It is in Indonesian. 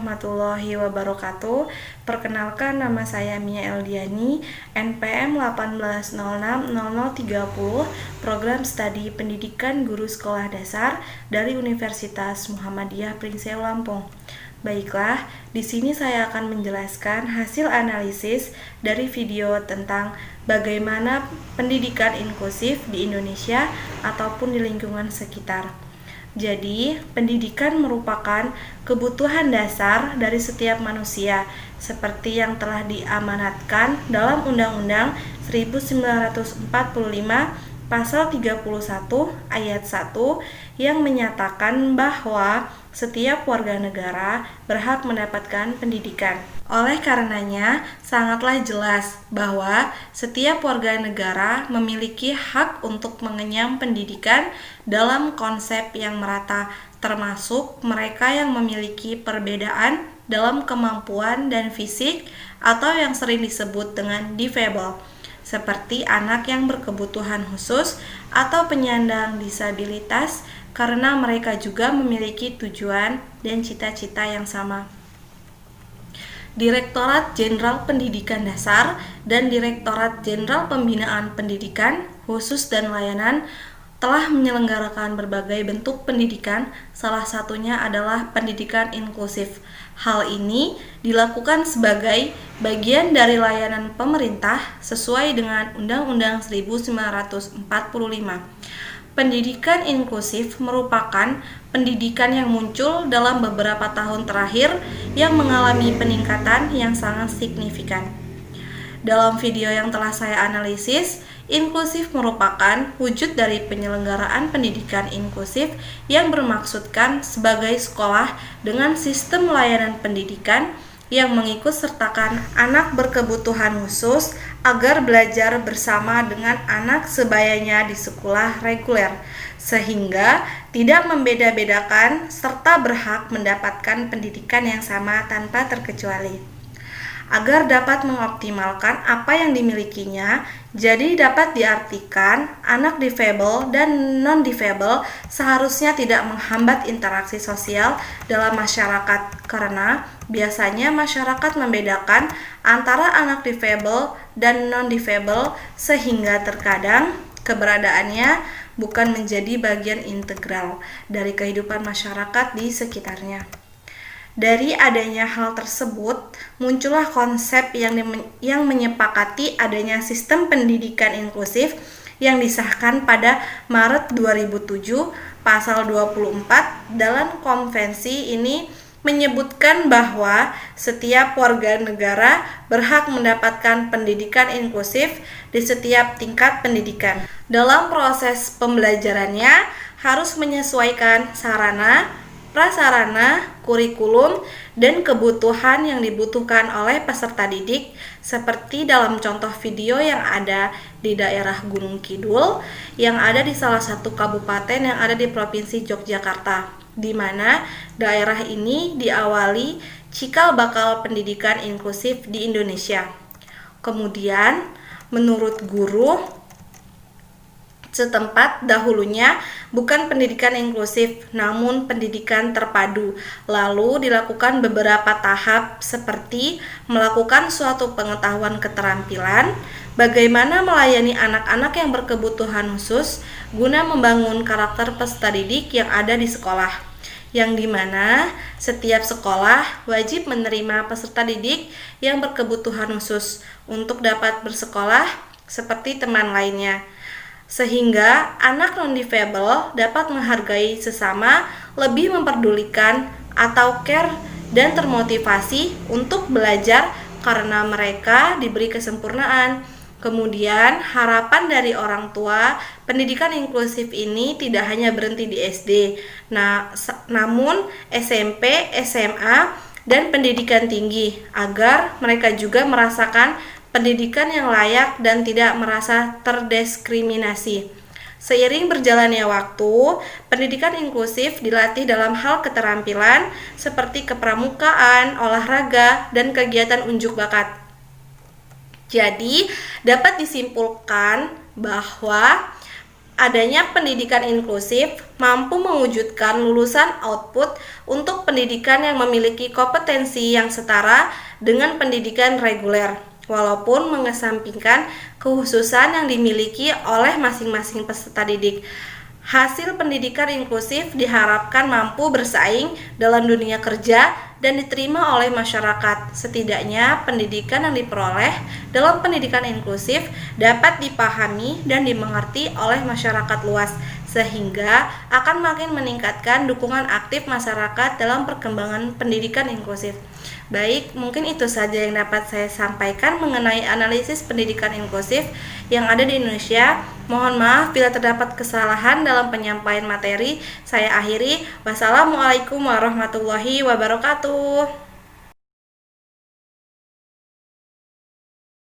warahmatullahi wabarakatuh. Perkenalkan, nama saya Mia Eldiani, NPM 18060030, Program Studi Pendidikan Guru Sekolah Dasar dari Universitas Muhammadiyah Pringseu Lampung. Baiklah, di sini saya akan menjelaskan hasil analisis dari video tentang bagaimana pendidikan inklusif di Indonesia ataupun di lingkungan sekitar. Jadi, pendidikan merupakan kebutuhan dasar dari setiap manusia, seperti yang telah diamanatkan dalam Undang-Undang 1945 Pasal 31 Ayat 1 yang menyatakan bahwa setiap warga negara berhak mendapatkan pendidikan. Oleh karenanya, sangatlah jelas bahwa setiap warga negara memiliki hak untuk mengenyam pendidikan dalam konsep yang merata, termasuk mereka yang memiliki perbedaan dalam kemampuan dan fisik atau yang sering disebut dengan difabel, seperti anak yang berkebutuhan khusus atau penyandang disabilitas, karena mereka juga memiliki tujuan dan cita-cita yang sama. Direktorat Jenderal Pendidikan Dasar dan Direktorat Jenderal Pembinaan Pendidikan Khusus dan Layanan telah menyelenggarakan berbagai bentuk pendidikan, salah satunya adalah pendidikan inklusif. Hal ini dilakukan sebagai bagian dari layanan pemerintah sesuai dengan Undang-Undang 1945. Pendidikan inklusif merupakan pendidikan yang muncul dalam beberapa tahun terakhir yang mengalami peningkatan yang sangat signifikan. Dalam video yang telah saya analisis, inklusif merupakan wujud dari penyelenggaraan pendidikan inklusif yang bermaksudkan sebagai sekolah dengan sistem layanan pendidikan yang mengikut sertakan anak berkebutuhan khusus agar belajar bersama dengan anak sebayanya di sekolah reguler, sehingga tidak membeda-bedakan serta berhak mendapatkan pendidikan yang sama tanpa terkecuali. Agar dapat mengoptimalkan apa yang dimilikinya, jadi dapat diartikan anak difabel dan non-difabel seharusnya tidak menghambat interaksi sosial dalam masyarakat, karena biasanya masyarakat membedakan antara anak difabel dan non-difabel sehingga terkadang keberadaannya bukan menjadi bagian integral dari kehidupan masyarakat di sekitarnya. Dari adanya hal tersebut, muncullah konsep yang menyepakati adanya sistem pendidikan inklusif yang disahkan pada Maret 2007. Pasal 24 dalam konvensi ini menyebutkan bahwa setiap warga negara berhak mendapatkan pendidikan inklusif di setiap tingkat pendidikan. Dalam proses pembelajarannya harus menyesuaikan sarana, prasarana, kurikulum, dan kebutuhan yang dibutuhkan oleh peserta didik, seperti dalam contoh video yang ada di daerah Gunung Kidul, yang ada di salah satu kabupaten yang ada di Provinsi Yogyakarta, di mana daerah ini diawali cikal bakal pendidikan inklusif di Indonesia. Kemudian, menurut guru setempat dahulunya bukan pendidikan inklusif, namun pendidikan terpadu. Lalu dilakukan beberapa tahap seperti melakukan suatu pengetahuan keterampilan, bagaimana melayani anak-anak yang berkebutuhan khusus guna membangun karakter peserta didik yang ada di sekolah, yang dimana setiap sekolah wajib menerima peserta didik yang berkebutuhan khusus untuk dapat bersekolah seperti teman lainnya, sehingga anak non-difabel dapat menghargai sesama, lebih memperdulikan atau care dan termotivasi untuk belajar karena mereka diberi kesempurnaan. Kemudian harapan dari orang tua, pendidikan inklusif ini tidak hanya berhenti di SD, namun SMP, SMA, dan pendidikan tinggi, agar mereka juga merasakan pendidikan yang layak dan tidak merasa terdiskriminasi. Seiring berjalannya waktu, pendidikan inklusif dilatih dalam hal keterampilan seperti kepramukaan, olahraga, dan kegiatan unjuk bakat. Jadi, dapat disimpulkan bahwa Adanya pendidikan inklusif mampu mewujudkan lulusan output untuk pendidikan yang memiliki kompetensi yang setara dengan pendidikan reguler, walaupun mengesampingkan kekhususan yang dimiliki oleh masing-masing peserta didik. Hasil pendidikan inklusif diharapkan mampu bersaing dalam dunia kerja dan diterima oleh masyarakat. Setidaknya, pendidikan yang diperoleh dalam pendidikan inklusif dapat dipahami dan dimengerti oleh masyarakat luas, sehingga akan makin meningkatkan dukungan aktif masyarakat dalam perkembangan pendidikan inklusif. Baik, mungkin itu saja yang dapat saya sampaikan mengenai analisis pendidikan inklusif yang ada di Indonesia. Mohon maaf bila terdapat kesalahan dalam penyampaian materi. Saya akhiri. Wassalamualaikum warahmatullahi wabarakatuh.